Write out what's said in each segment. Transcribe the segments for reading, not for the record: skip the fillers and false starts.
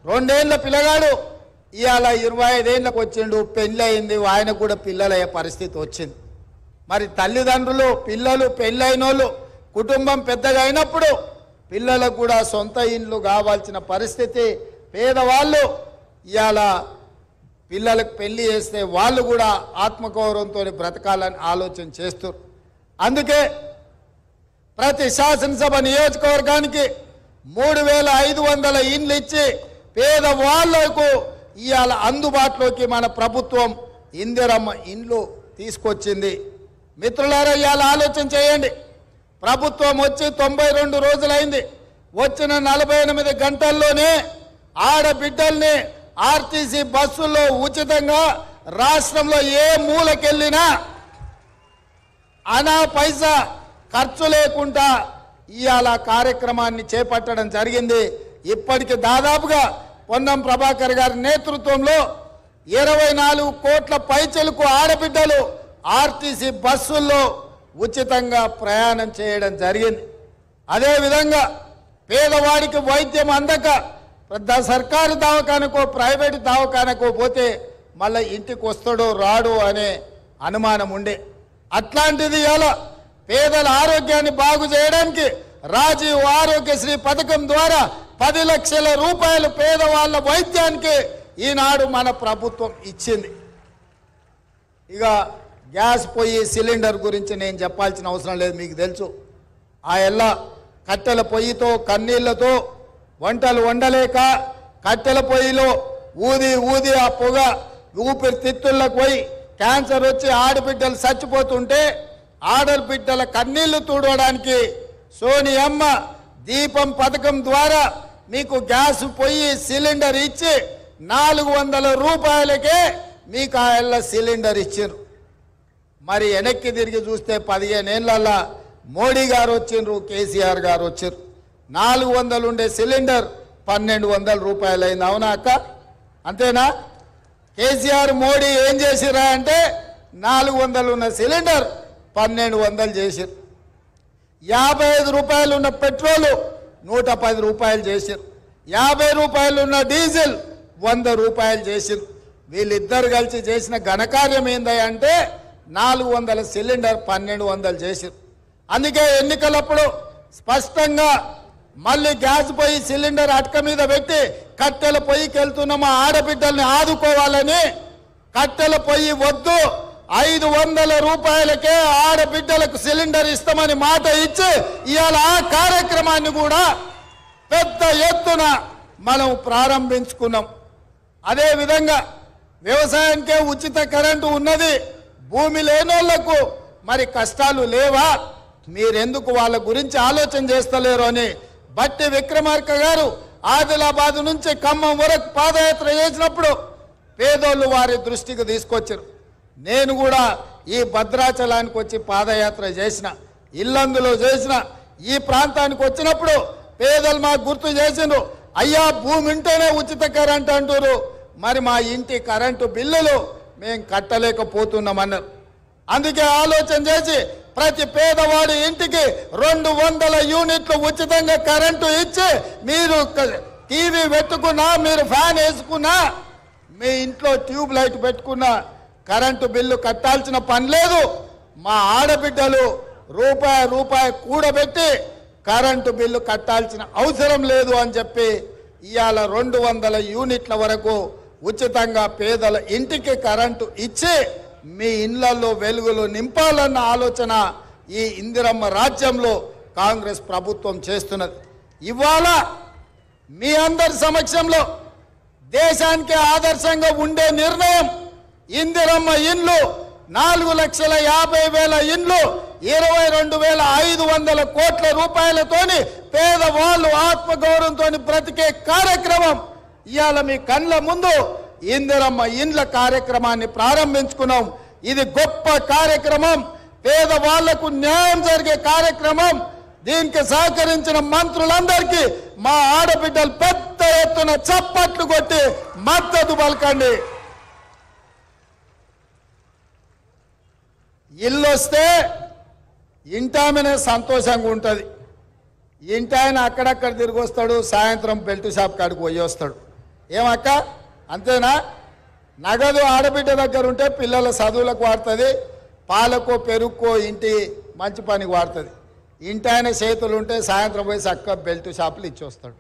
2 ఏళ్ల పిల్లగాడు ఇవాళ 25 ఏళ్ళకు వచ్చిండు, పెళ్ళి అయింది, ఆయన కూడా పిల్లలయ్యే పరిస్థితి వచ్చింది. మరి తల్లిదండ్రులు పిల్లలు పెళ్ళైనోళ్ళు కుటుంబం పెద్దగా అయినప్పుడు పిల్లలకు కూడా సొంత ఇండ్లు కావాల్సిన పరిస్థితి. పేదవాళ్ళు ఇవాళ పిల్లలకు పెళ్లి చేస్తే వాళ్ళు కూడా ఆత్మగౌరవంతో బ్రతకాలని ఆలోచన చేస్తారు. అందుకే ప్రతి శాసనసభ నియోజకవర్గానికి 3500 ఇండ్లు ఇచ్చి పేదవాళ్లకు ఇవాళ అందుబాటులోకి మన ప్రభుత్వం ఇందిరమ్మ ఇండ్లు తీసుకొచ్చింది. మిత్రులారా, ఇవాళ ఆలోచన చేయండి. ప్రభుత్వం వచ్చి 92 రోజులైంది. వచ్చిన 48 గంటల్లోనే ఆడబిడ్డల్ని ఆర్టీసీ బస్సుల్లో ఉచితంగా రాష్ట్రంలో ఏ మూలకెళ్ళినా అనా పైసా ఖర్చు లేకుండా ఇవాళ కార్యక్రమాన్ని చేపట్టడం జరిగింది. ఇప్పటికి దాదాపుగా పొన్నం ప్రభాకర్ గారి నేతృత్వంలో 24 కోట్ల పైచలకు ఆడబిడ్డలు ఆర్టీసీ బస్సుల్లో ఉచితంగా ప్రయాణం చేయడం జరిగింది. అదేవిధంగా పేదవాడికి వైద్యం అందక సర్కారు దవాఖానకో ప్రైవేటు దవాఖానకో పోతే మళ్ళీ ఇంటికి వస్తాడో రాడో అనే అనుమానం ఉండే. అట్లాంటిది ఇలా పేదల ఆరోగ్యాన్ని బాగు చేయడానికి రాజీవ్ ఆరోగ్యశ్రీ పథకం ద్వారా 10 లక్షల రూపాయలు పేదవాళ్ళ వైద్యానికి ఈనాడు మన ప్రభుత్వం ఇచ్చింది. ఇక గ్యాస్ పొయ్యి సిలిండర్ గురించి నేను చెప్పాల్సిన అవసరం లేదు, మీకు తెలుసు. ఆ ఎల్ల కట్టెల పొయ్యితో కన్నీళ్లతో వంటలు వండలేక కట్టెల పొయ్యిలో ఊది ఆ పొగ ఊపిరితిత్తులకు పోయి క్యాన్సర్ వచ్చి ఆడబిడ్డలు చచ్చిపోతుంటే ఆడబిడ్డల కన్నీళ్లు తుడవడానికి సోనియమ్మ దీపం పథకం ద్వారా మీకు గ్యాస్ పొయ్యి సిలిండర్ ఇచ్చి 400 రూపాయలకే మీకు ఆ ఎల్ల సిలిండర్ ఇచ్చారు. మరి వెనక్కి తిరిగి చూస్తే 15 ఏళ్ళల్లో మోడీ గారు వచ్చిండ్రు, కేసీఆర్ గారు వచ్చారు. 400 ఉండే సిలిండర్ 1200 రూపాయలు అయింది. అవునా అక్క? అంతేనా? కేసీఆర్ మోడీ ఏం చేసిరా అంటే 400 ఉన్న సిలిండర్ 1200 చేశారు. 55 రూపాయలు ఉన్న పెట్రోలు 110 రూపాయలు చేశారు. 50 రూపాయలు ఉన్న డీజిల్ 100 రూపాయలు చేశారు. వీళ్ళిద్దరు కలిసి చేసిన ఘనకార్యం ఏందంటే 400 సిలిండర్ 1200 చేశారు. అందుకే ఎన్నికలప్పుడు స్పష్టంగా మళ్ళీ గ్యాస్ పొయ్యి సిలిండర్ అటక మీద పెట్టి కట్టెల పొయ్యికి వెళ్తున్న మా ఆడబిడ్డల్ని ఆదుకోవాలని కట్టెల పొయ్యి వద్దు 500 రూపాయలకే ఆడబిడ్డలకు సిలిండర్ ఇస్తామని మాట ఇచ్చి ఇవాళ ఆ కార్యక్రమాన్ని కూడా పెద్ద ఎత్తున మనం ప్రారంభించుకున్నాం. అదేవిధంగా వ్యవసాయానికే ఉచిత కరెంటు ఉన్నది. భూమి లేనోళ్లకు మరి కష్టాలు లేవా? మీరెందుకు వాళ్ళ గురించి ఆలోచన చేస్తలేరు అని బట్టి విక్రమార్క గారు ఆదిలాబాద్ నుంచి ఖమ్మం వరకు పాదయాత్ర చేసినప్పుడు పేదోళ్ళు వారి దృష్టికి తీసుకొచ్చారు. నేను కూడా ఈ భద్రాచలానికి వచ్చి పాదయాత్ర చేసిన, ఇల్లందులో చేసిన, ఈ ప్రాంతానికి వచ్చినప్పుడు పేదలు మాకు గుర్తు చేసిండ్రు. అయ్యా, భూమి ఉంటేనే ఉచిత కరెంటు అంటారు, మరి మా ఇంటి కరెంటు బిల్లులు మేము కట్టలేకపోతున్నామన్నారు. అందుకే ఆలోచన చేసి ప్రతి పేదవాడి ఇంటికి 200 యూనిట్లు ఉచితంగా కరెంటు ఇచ్చి మీరు టీవీ పెట్టుకున్నా, మీరు ఫ్యాన్ వేసుకున్నా, మీ ఇంట్లో ట్యూబ్ లైట్ పెట్టుకున్నా కరెంటు బిల్లు కట్టాల్సిన పని లేదు. మా ఆడబిడ్డలు రూపాయి కూడబెట్టి కరెంటు బిల్లు కట్టాల్సిన అవసరం లేదు అని చెప్పి ఇవాళ 200 యూనిట్ల వరకు ఉచితంగా పేదల ఇంటికి కరెంటు ఇచ్చి మీ ఇళ్లలో వెలుగులు నింపాలన్న ఆలోచన ఈ ఇందిరమ్మ రాజ్యంలో కాంగ్రెస్ ప్రభుత్వం చేస్తున్నది. ఇవాళ మీ అందరి సమక్షంలో దేశానికి ఆదర్శంగా ఉండే నిర్ణయం ఇందిరమ్మ ఇండ్లు 4,50,000 ఇండ్లు 22,500 కోట్ల రూపాయలతోని పేదవాళ్ళు ఆత్మగౌరవంతో బ్రతికే కార్యక్రమం ఇవాళ మీ కళ్ళ ముందు ఇందిరమ్మ ఇండ్ల కార్యక్రమాన్ని ప్రారంభించుకున్నాం. ఇది గొప్ప కార్యక్రమం, పేదవాళ్లకు న్యాయం జరిగే కార్యక్రమం. దీనికి సహకరించిన మంత్రులందరికీ మా ఆడబిడ్డలు పెద్ద ఎత్తున చప్పట్లు కొట్టి మద్దతు పలకండి. ఇల్లు వస్తే ఇంటామనే సంతోషంగా ఉంటుంది. ఇంటాయన అక్కడక్కడ తిరిగి వస్తాడు, సాయంత్రం బెల్ట్ షాప్ కాడికి పోయి వస్తాడు. ఏమక్క అంతేనా? నగదు ఆడబిడ్డ దగ్గర ఉంటే పిల్లల చదువులకు వాడుతుంది, పాలకో పెరుగుకో ఇంటి మంచి పనికి వాడుతుంది. ఇంటి ఆయన చేతులు ఉంటే సాయంత్రం పోయి చక్క బెల్ట్ షాపులు ఇచ్చి వస్తాడు.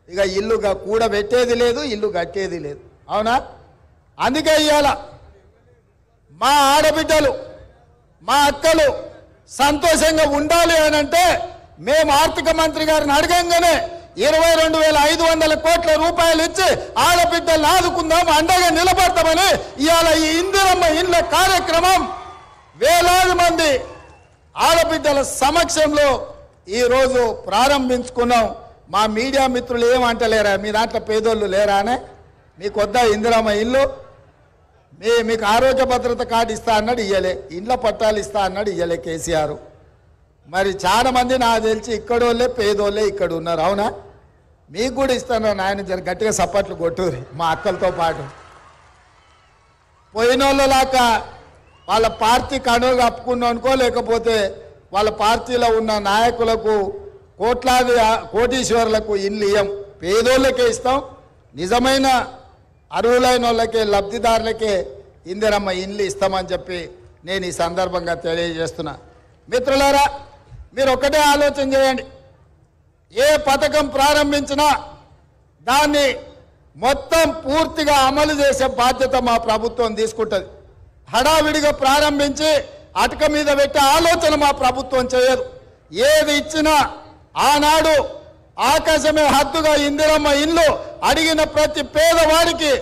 ఇక ఇల్లు కూడబెట్టేది లేదు, ఇల్లు కట్టేది లేదు. అవునా? అందుకే ఇవాళ మా ఆడబిడ్డలు మా అక్కలు సంతోషంగా ఉండాలి అని అంటే మేము ఆర్థిక మంత్రి గారిని అడగంగానే 22,500 కోట్ల రూపాయలు ఇచ్చి ఆడబిడ్డలను ఆదుకుందాం, అండగా నిలబడతామని ఇవాళ ఈ ఇందిరమ్మ ఇండ్ల కార్యక్రమం వేలాది మంది ఆడబిడ్డల సమక్షంలో ఈరోజు ప్రారంభించుకున్నాం. మా మీడియా మిత్రులు ఏమంటలేరా? మీ దాంట్లో పేదోళ్ళు లేరా అనే? మీకు వద్దా ఇందిరమ్మ ఇల్లు? మీకు ఆరోగ్య భద్రత కార్డు ఇస్తా అన్నాడు, ఇయ్యలే. ఇండ్ల పట్టాలు ఇస్తా అన్నాడు, ఇయ్యలే కేసీఆర్. మరి చాలా మంది నాకు తెలిసి ఇక్కడోళ్ళే పేదోళ్ళే ఇక్కడ ఉన్నారు. అవునా? మీకు కూడా ఇస్తాను నాయన, జర గట్టిగా సప్పట్లు కొట్టుర్రి మా అక్కలతో పాటు. పోయినోళ్ళలాగా వాళ్ళ పార్టీ కనుగ కప్పుకున్నాం అనుకో, లేకపోతే వాళ్ళ పార్టీలో ఉన్న నాయకులకు కోట్లాది కోటీశ్వరులకు ఇల్లు ఇయ్యం, పేదోళ్ళకే ఇస్తాం. నిజమైన అర్హులైన వాళ్ళకే లబ్ధిదారులకే ఇందిరమ్మ ఇల్లు ఇస్తామని చెప్పి నేను ఈ సందర్భంగా తెలియజేస్తున్నా. మిత్రులారా, మీరు ఒకటే ఆలోచన చేయండి. ఏ పథకం ప్రారంభించినా దాన్ని మొత్తం పూర్తిగా అమలు చేసే బాధ్యత మా ప్రభుత్వం తీసుకుంటుంది. హడావిడిగా ప్రారంభించి అటక మీద పెట్టే ఆలోచన మా ప్రభుత్వం చేయదు. ఏది ఇచ్చినా ఆనాడు ఆకాశమే హద్దుగా ఇందిరమ్మ ఇల్లు అడిగిన ప్రతి పేదవాడికి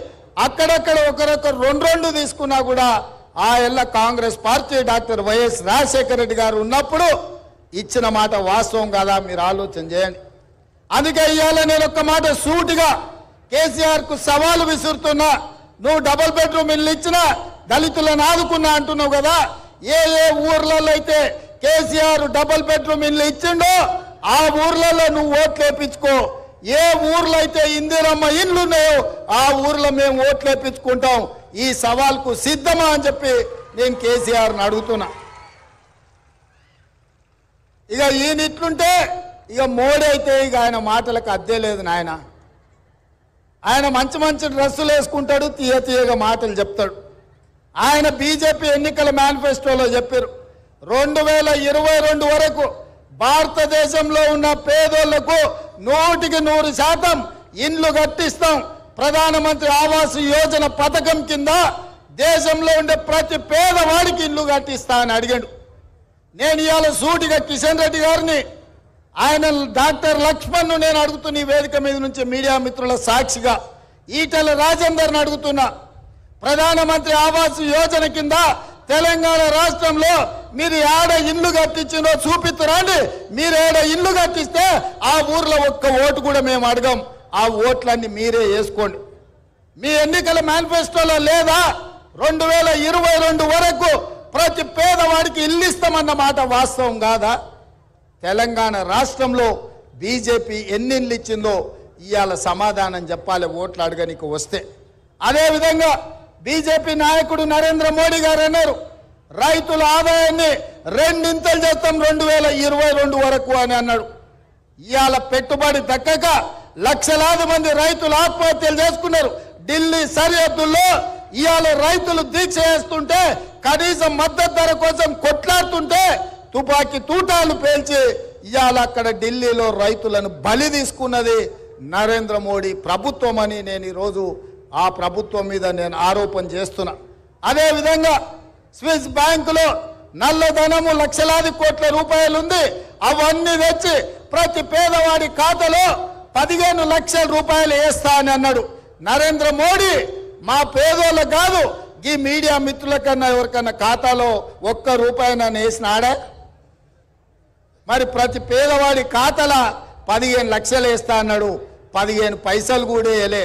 అక్కడక్కడ ఒకరొకరు 2 తీసుకున్నా కూడా ఆ ఎల్ల Congress party doctor YS Rajasekhara Reddy గారు ఉన్నప్పుడు ఇచ్చిన మాట వాస్తవం కాదా? మీరు ఆలోచన చేయండి. అందుకే ఇవాళ నేను ఒక్క మాట సూటిగా కేసీఆర్కు సవాలు విసురుతున్నా. నువ్వు డబుల్ బెడ్రూమ్ ఇల్లు ఇచ్చినా దళితులను ఆదుకున్నా అంటున్నావు కదా. ఏ ఊర్లలో అయితే కేసీఆర్ డబుల్ బెడ్రూమ్ ఇల్లు ఇచ్చిండో ఆ ఊర్లలో నువ్వు ఓట్లు వేయించుకో. ఏ ఊర్లో అయితే ఇందిరమ్మ ఇల్లు ఉన్నాయో ఆ ఊర్లో మేము ఓట్లు వేయించుకుంటాం. ఈ సవాల్కు సిద్ధమా అని చెప్పి నేను కేసీఆర్ని అడుగుతున్నా. ఇక ఈయన ఇట్లుంటే ఇక మోడీ అయితే ఇక ఆయన మాటలకు అద్దే లేదు నాయన. ఆయన మంచి మంచి డ్రెస్సులు వేసుకుంటాడు, తీయగా మాటలు చెప్తాడు. ఆయన బీజేపీ ఎన్నికల మేనిఫెస్టోలో చెప్పారు 2022 వరకు భారతదేశంలో ఉన్న పేదోళ్లకు 100% ఇండ్లు కట్టిస్తాం. ప్రధానమంత్రి ఆవాస్ యోజన పథకం కింద దేశంలో ఉండే ప్రతి పేదవాడికి ఇల్లు కట్టిస్తా అని అడిగాడు. నేను ఇవాళ సూటిగా కిషన్ రెడ్డి గారిని, ఆయన డాక్టర్ లక్ష్మణ్ను నేను అడుగుతున్న ఈ వేదిక మీద నుంచి మీడియా మిత్రుల సాక్షిగా ఈటెల రాజేందర్ని అడుగుతున్నా. ప్రధానమంత్రి ఆవాస్ యోజన కింద తెలంగాణ రాష్ట్రంలో మీరు ఏడ ఇల్లు కట్టించిందో చూపిస్తురండి. మీరు ఏడ ఇల్లు కట్టిస్తే ఆ ఊర్లో ఒక్క ఓటు కూడా మేము అడగం. ఆ ఓట్లన్నీ మీరే వేసుకోండి. మీ ఎన్నికల మేనిఫెస్టోలో లేదా 2022 వరకు ప్రతి పేదవాడికి ఇల్లు ఇస్తామన్న మాట వాస్తవం కాదా? తెలంగాణ రాష్ట్రంలో బీజేపీ ఎన్ని ఇల్లు ఇచ్చిందో ఇవాళ సమాధానం చెప్పాలి ఓట్లు అడగనికి వస్తే. అదేవిధంగా బీజేపీ నాయకుడు నరేంద్ర మోడీ గారు అన్నారు రైతుల ఆదాయాన్ని 2 చేస్తాం 2022 వరకు అని అన్నాడు. ఇవాళ పెట్టుబడి దక్కక లక్షలాది మంది రైతులు ఆత్మహత్యలు చేసుకున్నారు. ఢిల్లీ సరిహద్దుల్లో ఇవాళ రైతులు దీక్ష చేస్తుంటే, కనీసం మద్దతు ధర కోసం కొట్లాడుతుంటే తుపాకీ తూటాలు పేల్చి ఇవాళ అక్కడ ఢిల్లీలో రైతులను బలి తీసుకున్నది నరేంద్ర మోడీ ప్రభుత్వం అని నేను ఈరోజు ఆ ప్రభుత్వం మీద నేను ఆరోపణ చేస్తున్నా. అదేవిధంగా స్విస్ బ్యాంకులో నల్లధనము లక్షలాది కోట్ల రూపాయలు ఉంది. అవన్నీ తెచ్చి ప్రతి పేదవాడి ఖాతాలో 15 లక్షల రూపాయలు వేస్తా అని అన్నాడు నరేంద్ర మోడీ. మా పేదోళ్ళ కాదు, ఈ మీడియా మిత్రుల కన్నా ఎవరికన్నా ఖాతాలో ₹1 నన్ను వేసినాడా? మరి ప్రతి పేదవాడి ఖాతాలో 15 లక్షలు వేస్తా అన్నాడు, 15 పైసలు కూడా వేయలే.